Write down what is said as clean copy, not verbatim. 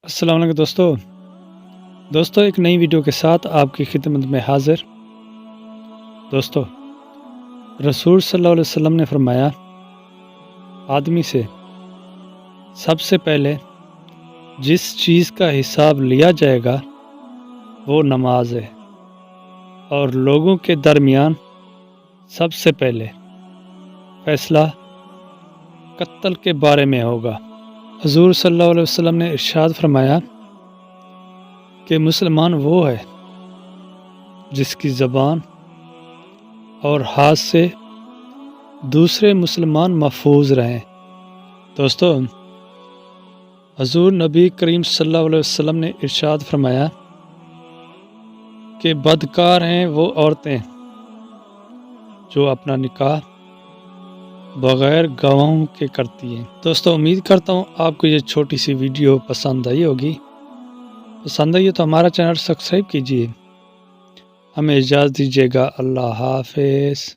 السلام علیکم دوستو ایک نئی ویڈیو کے ساتھ آپ کی خدمت میں حاضر۔ دوستو رسول صلی اللہ علیہ وسلم نے فرمایا، آدمی سے سب سے پہلے جس چیز کا حساب لیا جائے گا وہ نماز ہے، اور لوگوں کے درمیان سب سے پہلے فیصلہ قتل کے بارے میں ہوگا۔ حضور صلی اللہ علیہ وسلم نے ارشاد فرمایا کہ مسلمان وہ ہے جس کی زبان اور ہاتھ سے دوسرے مسلمان محفوظ رہیں۔ دوستو حضور نبی کریم صلی اللہ علیہ وسلم نے ارشاد فرمایا کہ بدکار ہیں وہ عورتیں جو اپنا نکاح بغیر گواہوں کے کرتی ہیں۔ دوستو امید کرتا ہوں آپ کو یہ چھوٹی سی ویڈیو پسند آئی ہوگی۔ پسند آئی تو ہمارا چینل سبسکرائب کیجیے۔ ہمیں اجازت دیجیے گا۔ اللہ حافظ۔